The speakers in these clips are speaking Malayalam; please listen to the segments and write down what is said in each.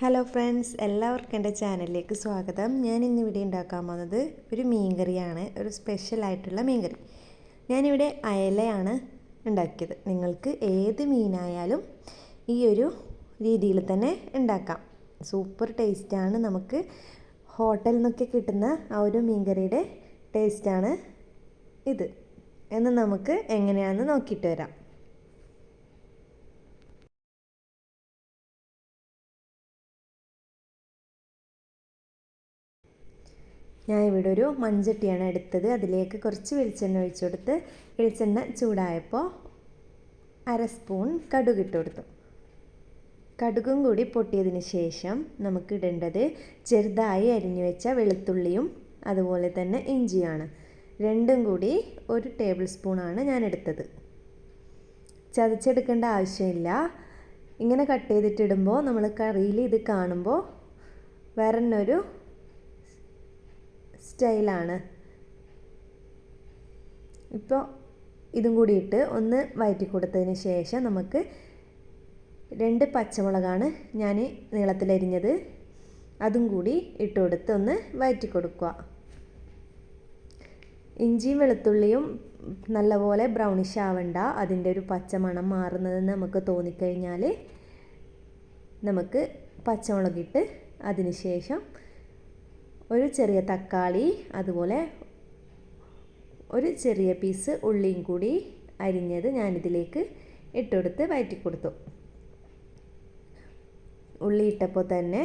ഹലോ ഫ്രണ്ട്സ്, എല്ലാവർക്കും എൻ്റെ ചാനലിലേക്ക് സ്വാഗതം. ഞാൻ ഇന്നിവിടെ ഉണ്ടാക്കാൻ പോകുന്നത് ഒരു മീൻകറിയാണ്, ഒരു സ്പെഷ്യലായിട്ടുള്ള മീൻകറി. ഞാനിവിടെ അയലയാണ് ഉണ്ടാക്കിയത്. നിങ്ങൾക്ക് ഏത് മീനായാലും ഈ ഒരു രീതിയിൽ തന്നെ ഉണ്ടാക്കാം. സൂപ്പർ ടേസ്റ്റാണ്. നമുക്ക് ഹോട്ടലിൽ നിന്നൊക്കെ കിട്ടുന്ന ആ ഒരു മീൻകറിയുടെ ടേസ്റ്റാണ് ഇത് എന്ന് നമുക്ക് എങ്ങനെയാണെന്ന് നോക്കിയിട്ട് വരാം. ഞാൻ ഇവിടെ ഒരു മൺചട്ടിയാണ് എടുത്തത്. അതിലേക്ക് കുറച്ച് വെളിച്ചെണ്ണ ഒഴിച്ചു കൊടുത്ത് വെളിച്ചെണ്ണ ചൂടായപ്പോൾ അര സ്പൂൺ കടുക് ഇട്ട് കൊടുത്തു. കടുകും കൂടി പൊട്ടിയതിന് ശേഷം നമുക്ക് ഇടേണ്ടത് ചെറുതായി അരിഞ്ഞു വെച്ച വെളുത്തുള്ളിയും അതുപോലെ തന്നെ ഇഞ്ചിയാണ്. രണ്ടും കൂടി 1 ടേബിൾ സ്പൂണാണ് ഞാൻ എടുത്തത്. ചതച്ചെടുക്കേണ്ട ആവശ്യമില്ല. ഇങ്ങനെ കട്ട് ചെയ്തിട്ടിടുമ്പോൾ നമ്മൾ കറിയിൽ ഇത് കാണുമ്പോൾ വേറൊരു സ്റ്റൈലാണ്. ഇപ്പോൾ ഇതും കൂടി ഇട്ട് ഒന്ന് വഴറ്റി കൊടുത്തതിന് ശേഷം നമുക്ക് 2 പച്ചമുളകാണ് ഞാൻ നീളത്തിലരിഞ്ഞത്, അതും കൂടി ഇട്ട് കൊടുത്ത് ഒന്ന് വഴറ്റി കൊടുക്കുക. ഇഞ്ചിയും വെളുത്തുള്ളിയും നല്ലപോലെ ബ്രൗണിഷ് ആവണ്ട. അതിൻ്റെ ഒരു പച്ചമണം മാറുന്നതെന്ന് നമുക്ക് തോന്നിക്കഴിഞ്ഞാൽ നമുക്ക് പച്ചമുളകിട്ട് അതിന് ശേഷം ഒരു ചെറിയ തക്കാളി അതുപോലെ ഒരു ചെറിയ പീസ് ഉള്ളിയും കൂടി അരിഞ്ഞത് ഞാനിതിലേക്ക് ഇട്ടുകൊടുത്ത് വഴറ്റി കൊടുത്തു. ഉള്ളി ഇട്ടപ്പോൾ തന്നെ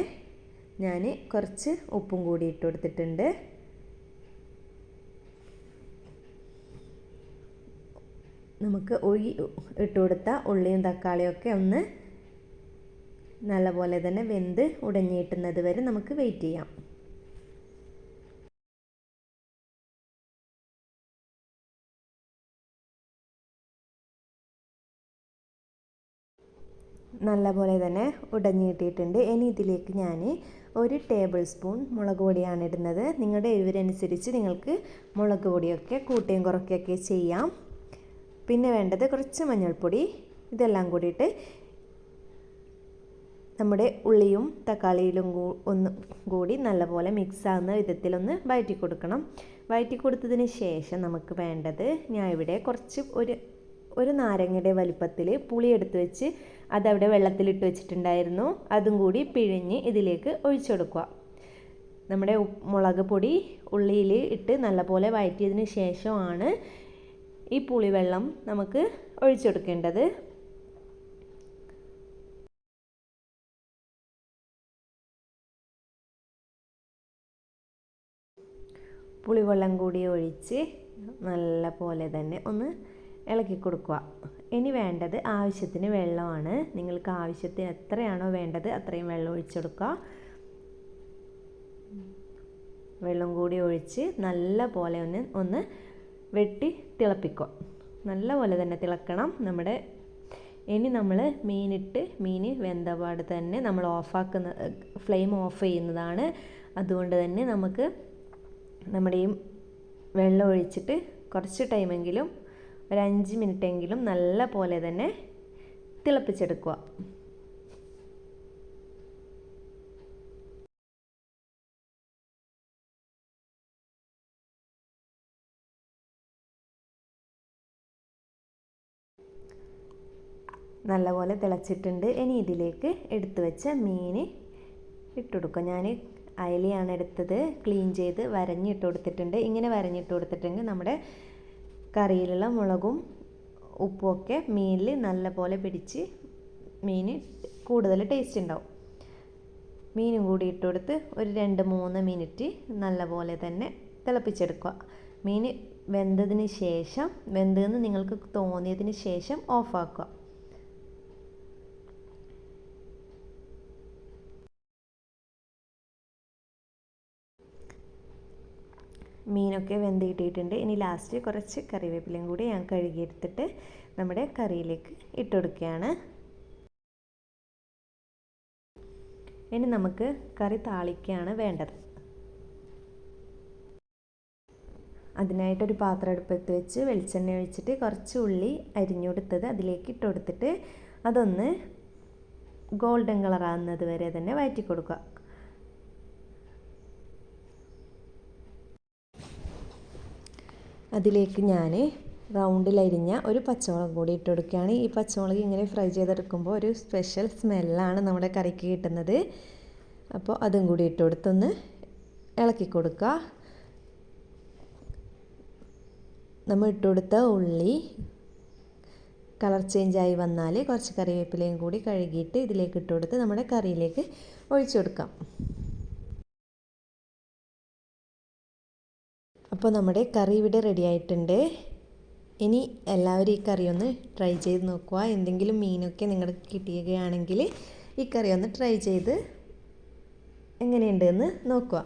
ഞാൻ കുറച്ച് ഉപ്പും കൂടി ഇട്ട് കൊടുത്തിട്ടുണ്ട്. നമുക്ക് ഇട്ട് കൊടുത്ത ഉള്ളിയും തക്കാളിയും ഒക്കെ ഒന്ന് നല്ലപോലെ തന്നെ വെന്ത് ഉടഞ്ഞിട്ടുന്നത് വരെ നമുക്ക് വെയിറ്റ് ചെയ്യാം. നല്ലപോലെ തന്നെ ഉടഞ്ഞു കിട്ടിയിട്ടുണ്ട്. ഇനി ഇതിലേക്ക് ഞാൻ 1 ടേബിൾ സ്പൂൺ മുളക് പൊടിയാണ് ഇടുന്നത്. നിങ്ങളുടെ എരിവിനനുസരിച്ച് നിങ്ങൾക്ക് മുളക് പൊടിയൊക്കെ കൂട്ടുകയും കുറയ്ക്കുകയൊക്കെ ചെയ്യാം. പിന്നെ വേണ്ടത് കുറച്ച് മഞ്ഞൾപ്പൊടി. ഇതെല്ലാം കൂടിയിട്ട് നമ്മുടെ ഉള്ളിയും തക്കാളിയിലും ഒന്ന് കൂടി നല്ലപോലെ മിക്സ് ആകുന്ന വിധത്തിലൊന്ന് വഴറ്റി കൊടുക്കണം. വഴറ്റി കൊടുത്തതിന് ശേഷം നമുക്ക് വേണ്ടത്, ഞാൻ ഇവിടെ കുറച്ച് ഒരു നാരങ്ങയുടെ വലിപ്പത്തിൽ പുളി എടുത്ത് വെച്ച് അതവിടെ വെള്ളത്തിലിട്ട് വെച്ചിട്ടുണ്ടായിരുന്നു. അതും കൂടി പിഴിഞ്ഞ് ഇതിലേക്ക് ഒഴിച്ചു കൊടുക്കുക. നമ്മുടെ മുളക് പൊടി ഉള്ളിയിൽ ഇട്ട് നല്ലപോലെ വഴറ്റിയതിന് ശേഷമാണ് ഈ പുളിവെള്ളം നമുക്ക് ഒഴിച്ചു കൊടുക്കേണ്ടത്. പുളിവെള്ളം കൂടി ഒഴിച്ച് നല്ലപോലെ തന്നെ ഒന്ന് ഇളക്കി കൊടുക്കുക. ഇനി വേണ്ടത് ആവശ്യത്തിന് വെള്ളമാണ്. നിങ്ങൾക്ക് ആവശ്യത്തിന് എത്രയാണോ വേണ്ടത് അത്രയും വെള്ളം ഒഴിച്ചെടുക്കുക. വെള്ളം കൂടി ഒഴിച്ച് നല്ല പോലെ ഒന്ന് വെട്ടി തിളപ്പിക്കുക. നല്ല പോലെ തന്നെ തിളക്കണം. ഇനി നമ്മൾ മീൻ വെന്തപാട് തന്നെ നമ്മൾ ഫ്ലെയിം ഓഫ് ചെയ്യുന്നതാണ്. അതുകൊണ്ട് തന്നെ നമുക്ക് നമ്മുടെ ഈ വെള്ളം ഒഴിച്ചിട്ട് കുറച്ച് ടൈമെങ്കിലും ഒരു 5 മിനിറ്റെങ്കിലും നല്ല പോലെ തന്നെ തിളപ്പിച്ചെടുക്കുക. നല്ലപോലെ തിളച്ചിട്ടുണ്ട്. ഇനി ഇതിലേക്ക് എടുത്തു വെച്ച മീൻ ഇട്ടുകൊടുക്കുക. ഞാൻ അയലയാണ് എടുത്തത്. ക്ലീൻ ചെയ്ത് വരഞ്ഞിട്ട് കൊടുത്തിട്ടുണ്ട്. ഇങ്ങനെ വരഞ്ഞിട്ട് കൊടുത്തിട്ടുണ്ടെങ്കിൽ നമ്മുടെ കറിയിലുള്ള മുളകും ഉപ്പും ഒക്കെ മീനിൽ നല്ലപോലെ പിടിച്ച് മീൻ കൂടുതൽ ടേസ്റ്റ് ഉണ്ടാവും. മീനും കൂടി ഇട്ട് കൊടുത്ത് ഒരു 2-3 മിനിറ്റ് നല്ലപോലെ തന്നെ തിളപ്പിച്ചെടുക്കുക. മീൻ വെന്തതെന്ന് നിങ്ങൾക്ക് തോന്നിയതിന് ശേഷം ഓഫാക്കുക. മീനൊക്കെ വെന്ത് കിട്ടിയിട്ടുണ്ട്. ഇനി ലാസ്റ്റ് കുറച്ച് കറിവേപ്പിലയും കൂടി ഞാൻ കഴുകിയെടുത്തിട്ട് നമ്മുടെ കറിയിലേക്ക് ഇട്ട് കൊടുക്കുകയാണ്. ഇനി നമുക്ക് കറി താളിക്കുകയാണ് വേണ്ടത്. അതിനായിട്ടൊരു പാത്രം അടുപ്പത്ത് വെച്ച് വെളിച്ചെണ്ണ ഒഴിച്ചിട്ട് കുറച്ച് ഉള്ളി അരിഞ്ഞു കൊടുത്തത് അതിലേക്ക് ഇട്ട് കൊടുത്തിട്ട് അതൊന്ന് ഗോൾഡൻ കളറാകുന്നത് വരെ തന്നെ വഴറ്റി കൊടുക്കുക. അതിലേക്ക് ഞാൻ റൗണ്ടിലരിഞ്ഞ ഒരു പച്ചമുളക് കൂടി ഇട്ട് കൊടുക്കുകയാണ്. ഈ പച്ചമുളക് ഇങ്ങനെ ഫ്രൈ ചെയ്തെടുക്കുമ്പോൾ ഒരു സ്പെഷ്യൽ സ്മെല്ലാണ് നമ്മുടെ കറിക്ക് കിട്ടുന്നത്. അപ്പോൾ അതും കൂടി ഇട്ട് കൊടുത്തൊന്ന് ഇളക്കി കൊടുക്കുക. നമ്മൾ ഇട്ട് കൊടുത്ത ഉള്ളി കളർ ചേഞ്ചായി വന്നാൽ കുറച്ച് കറിവേപ്പിലയും കൂടി കഴുകിയിട്ട് ഇതിലേക്ക് ഇട്ട് കൊടുത്ത് നമ്മുടെ കറിയിലേക്ക് ഒഴിച്ചു കൊടുക്കാം. അപ്പോൾ നമ്മുടെ കറി ഇവിടെ റെഡി ആയിട്ടുണ്ട്. ഇനി എല്ലാവരും ഈ കറി ഒന്ന് ട്രൈ ചെയ്ത് നോക്കുക. എന്തെങ്കിലും മീനൊക്കെ നിങ്ങൾക്ക് കിട്ടുകയാണെങ്കിൽ ഈ കറി ഒന്ന് ട്രൈ ചെയ്ത് എങ്ങനെയുണ്ടെന്ന് നോക്കുക.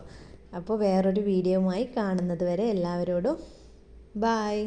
അപ്പോൾ വേറൊരു വീഡിയോയുമായി കാണുന്നത് വരെ എല്ലാവരോടും ബായ്.